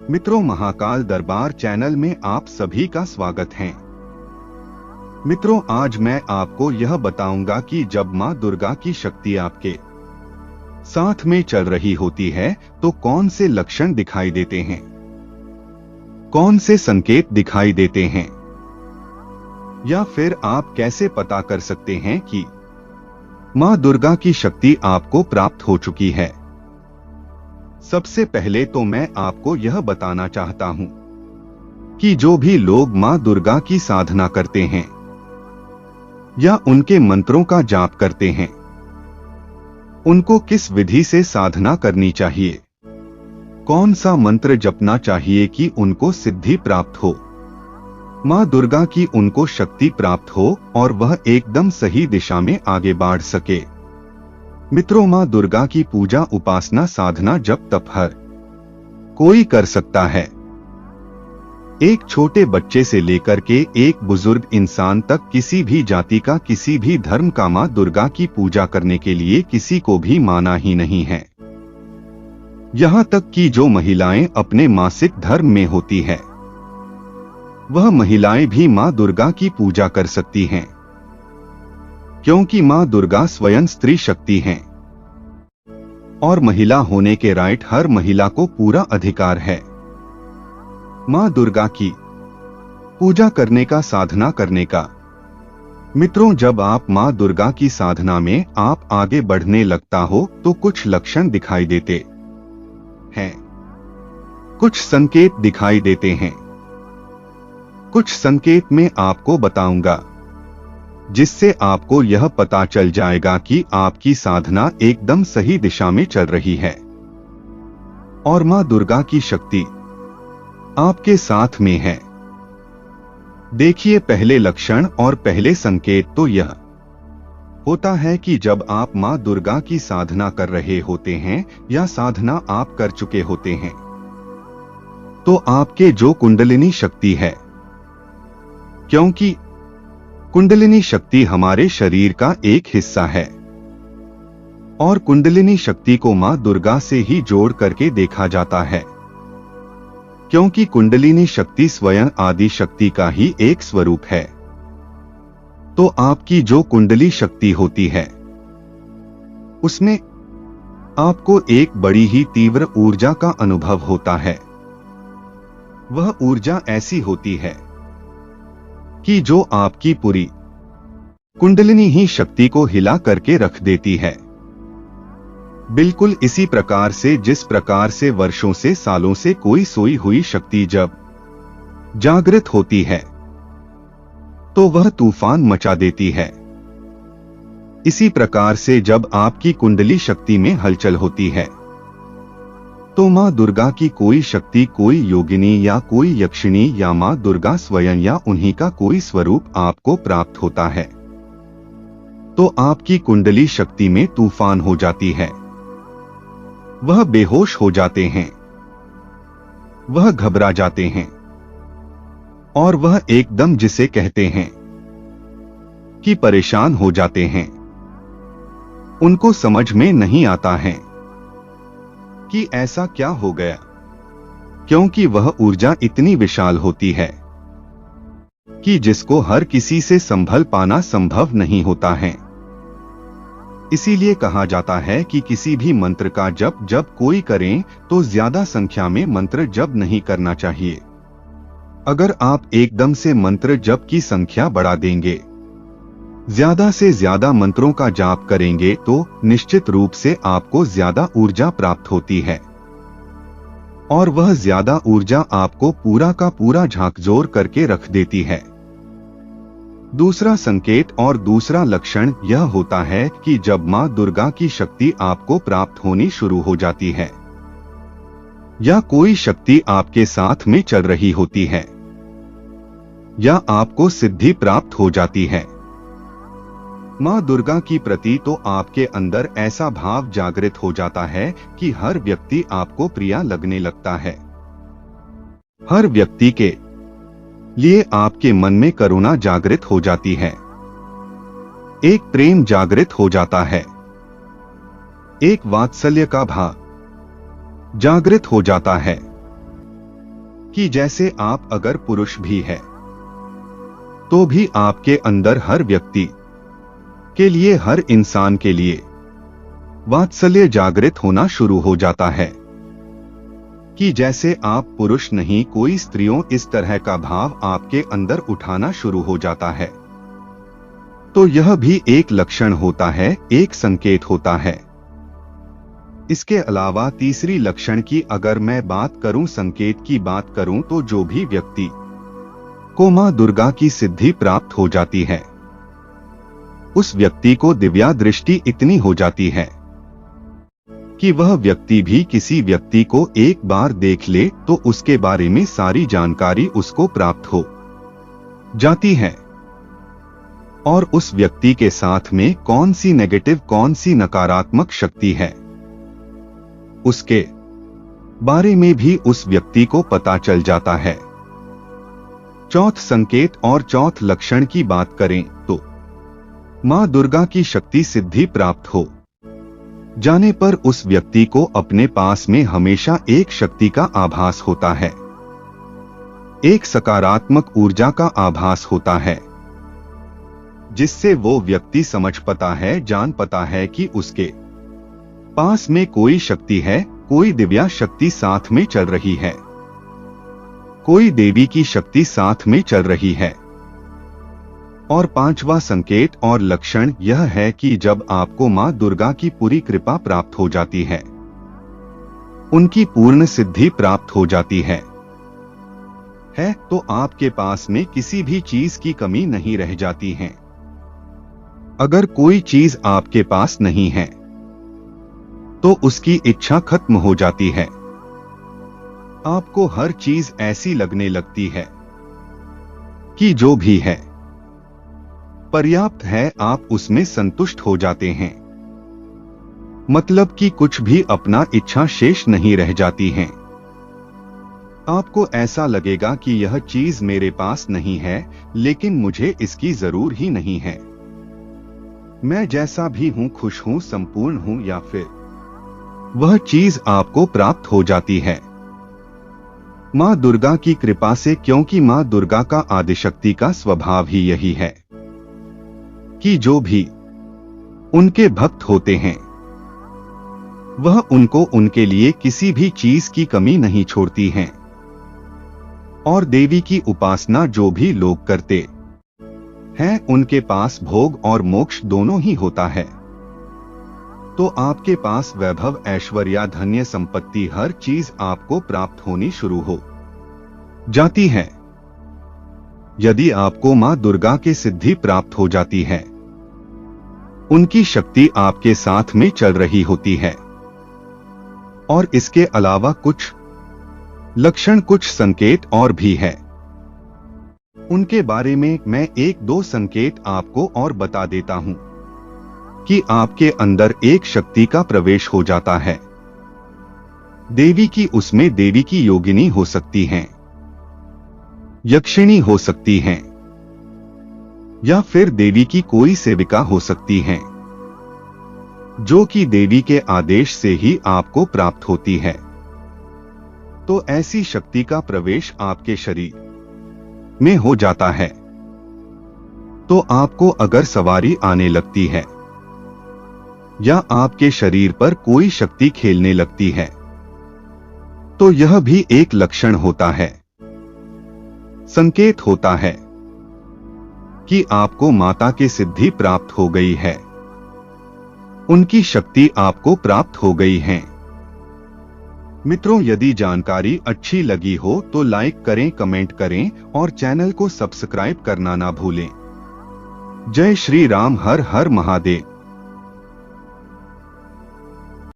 मित्रों, महाकाल दरबार चैनल में आप सभी का स्वागत है। मित्रों, आज मैं आपको यह बताऊंगा कि जब मां दुर्गा की शक्ति आपके साथ में चल रही होती है तो कौन से लक्षण दिखाई देते हैं, कौन से संकेत दिखाई देते हैं, या फिर आप कैसे पता कर सकते हैं कि मां दुर्गा की शक्ति आपको प्राप्त हो चुकी है। सबसे पहले तो मैं आपको यह बताना चाहता हूं कि जो भी लोग मां दुर्गा की साधना करते हैं या उनके मंत्रों का जाप करते हैं, उनको किस विधि से साधना करनी चाहिए, कौन सा मंत्र जपना चाहिए कि उनको सिद्धि प्राप्त हो, मां दुर्गा की उनको शक्ति प्राप्त हो और वह एकदम सही दिशा में आगे बढ़ सके। मित्रों, मां दुर्गा की पूजा, उपासना, साधना, जप तप हर कोई कर सकता है। एक छोटे बच्चे से लेकर के एक बुजुर्ग इंसान तक, किसी भी जाति का, किसी भी धर्म का मां दुर्गा की पूजा करने के लिए किसी को भी माना ही नहीं है। यहां तक कि जो महिलाएं अपने मासिक धर्म में होती है, वह महिलाएं भी मां दुर्गा की पूजा कर सकती हैं, क्योंकि मां दुर्गा स्वयं स्त्री शक्ति हैं और महिला होने के राइट हर महिला को पूरा अधिकार है। मां दुर्गा की पूजा करने का, साधना करने का। मित्रों, जब आप मां दुर्गा की साधना में आप आगे बढ़ने लगता हो तो कुछ लक्षण दिखाई देते हैं, कुछ संकेत दिखाई देते हैं। कुछ संकेत मैं आपको बताऊंगा जिससे आपको यह पता चल जाएगा कि आपकी साधना एकदम सही दिशा में चल रही है और मां दुर्गा की शक्ति आपके साथ में है। देखिए, पहले लक्षण और पहले संकेत तो यह होता है कि जब आप मां दुर्गा की साधना कर रहे होते हैं या साधना आप कर चुके होते हैं, तो आपके जो कुंडलिनी शक्ति है, क्योंकि कुंडलिनी शक्ति हमारे शरीर का एक हिस्सा है और कुंडलिनी शक्ति को मां दुर्गा से ही जोड़ करके देखा जाता है, क्योंकि कुंडलिनी शक्ति स्वयं आदि शक्ति का ही एक स्वरूप है। तो आपकी जो कुंडली शक्ति होती है, उसमें आपको एक बड़ी ही तीव्र ऊर्जा का अनुभव होता है। वह ऊर्जा ऐसी होती है कि जो आपकी पूरी कुंडलिनी ही शक्ति को हिला करके रख देती है। बिल्कुल इसी प्रकार से जिस प्रकार से वर्षों से, सालों से कोई सोई हुई शक्ति जब जागृत होती है तो वह तूफान मचा देती है, इसी प्रकार से जब आपकी कुंडली शक्ति में हलचल होती है तो मां दुर्गा की कोई शक्ति, कोई योगिनी या कोई यक्षिणी या मां दुर्गा स्वयं या उन्हीं का कोई स्वरूप आपको प्राप्त होता है, तो आपकी कुंडली शक्ति में तूफान हो जाती है। वह बेहोश हो जाते हैं, वह घबरा जाते हैं और वह एकदम जिसे कहते हैं कि परेशान हो जाते हैं। उनको समझ में नहीं आता है कि ऐसा क्या हो गया, क्योंकि वह ऊर्जा इतनी विशाल होती है कि जिसको हर किसी से संभल पाना संभव नहीं होता है। इसीलिए कहा जाता है कि किसी भी मंत्र का जप जब कोई करें तो ज्यादा संख्या में मंत्र जप नहीं करना चाहिए। अगर आप एकदम से मंत्र जप की संख्या बढ़ा देंगे, ज्यादा से ज्यादा मंत्रों का जाप करेंगे, तो निश्चित रूप से आपको ज्यादा ऊर्जा प्राप्त होती है और वह ज्यादा ऊर्जा आपको पूरा का पूरा झाकझोर करके रख देती है। दूसरा संकेत और दूसरा लक्षण यह होता है कि जब मां दुर्गा की शक्ति आपको प्राप्त होनी शुरू हो जाती है या कोई शक्ति आपके साथ में चल रही होती है या आपको सिद्धि प्राप्त हो जाती है, मां दुर्गा की प्रति तो आपके अंदर ऐसा भाव जागृत हो जाता है कि हर व्यक्ति आपको प्रिय लगने लगता है। हर व्यक्ति के लिए आपके मन में करुणा जागृत हो जाती है, एक प्रेम जागृत हो जाता है, एक वात्सल्य का भाव जागृत हो जाता है। कि जैसे आप अगर पुरुष भी है तो भी आपके अंदर हर व्यक्ति के लिए, हर इंसान के लिए वात्सल्य जागृत होना शुरू हो जाता है। कि जैसे आप पुरुष नहीं, कोई स्त्रियों, इस तरह का भाव आपके अंदर उठाना शुरू हो जाता है। तो यह भी एक लक्षण होता है, एक संकेत होता है। इसके अलावा तीसरी लक्षण की अगर मैं बात करूं, संकेत की बात करूं, तो जो भी व्यक्ति को मां दुर्गा की सिद्धि प्राप्त हो जाती है, उस व्यक्ति को दिव्या दृष्टि इतनी हो जाती है कि वह व्यक्ति भी किसी व्यक्ति को एक बार देख ले तो उसके बारे में सारी जानकारी उसको प्राप्त हो जाती है, और उस व्यक्ति के साथ में कौन सी नेगेटिव, कौन सी नकारात्मक शक्ति है, उसके बारे में भी उस व्यक्ति को पता चल जाता है। चौथ संकेत और चौथ लक्षण की बात करें तो मां दुर्गा की शक्ति सिद्धि प्राप्त हो जाने पर उस व्यक्ति को अपने पास में हमेशा एक शक्ति का आभास होता है, एक सकारात्मक ऊर्जा का आभास होता है, जिससे वो व्यक्ति समझ पाता है, जान पाता है कि उसके पास में कोई शक्ति है, कोई दिव्या शक्ति साथ में चल रही है, कोई देवी की शक्ति साथ में चल रही है। और पांचवा संकेत और लक्षण यह है कि जब आपको मां दुर्गा की पूरी कृपा प्राप्त हो जाती है, उनकी पूर्ण सिद्धि प्राप्त हो जाती है, तो आपके पास में किसी भी चीज की कमी नहीं रह जाती है। अगर कोई चीज आपके पास नहीं है तो उसकी इच्छा खत्म हो जाती है। आपको हर चीज ऐसी लगने लगती है कि जो भी है पर्याप्त है, आप उसमें संतुष्ट हो जाते हैं। मतलब कि कुछ भी अपना इच्छा शेष नहीं रह जाती हैं। आपको ऐसा लगेगा कि यह चीज मेरे पास नहीं है, लेकिन मुझे इसकी जरूर ही नहीं है। मैं जैसा भी हूं, खुश हूं, संपूर्ण हूं, या फिर वह चीज आपको प्राप्त हो जाती है मां दुर्गा की कृपा से, क्योंकि मां दुर्गा का आदिशक्ति का स्वभाव ही यही है कि जो भी उनके भक्त होते हैं वह उनको, उनके लिए किसी भी चीज की कमी नहीं छोड़ती हैं। और देवी की उपासना जो भी लोग करते हैं, उनके पास भोग और मोक्ष दोनों ही होता है। तो आपके पास वैभव, ऐश्वर्य, धन्य संपत्ति, हर चीज आपको प्राप्त होनी शुरू हो जाती है यदि आपको मां दुर्गा की सिद्धि प्राप्त हो जाती है, उनकी शक्ति आपके साथ में चल रही होती है। और इसके अलावा कुछ लक्षण, कुछ संकेत और भी है। उनके बारे में मैं एक दो संकेत आपको और बता देता हूं कि आपके अंदर एक शक्ति का प्रवेश हो जाता है। देवी की, उसमें देवी की योगिनी हो सकती हैं, यक्षिणी हो सकती हैं, या फिर देवी की कोई सेविका हो सकती हैं, जो कि देवी के आदेश से ही आपको प्राप्त होती है। तो ऐसी शक्ति का प्रवेश आपके शरीर में हो जाता है। तो आपको अगर सवारी आने लगती है या आपके शरीर पर कोई शक्ति खेलने लगती है, तो यह भी एक लक्षण होता है, संकेत होता है कि आपको माता की सिद्धि प्राप्त हो गई है, उनकी शक्ति आपको प्राप्त हो गई है। मित्रों, यदि जानकारी अच्छी लगी हो तो लाइक करें, कमेंट करें और चैनल को सब्सक्राइब करना ना भूलें। जय श्री राम, हर हर महादेव।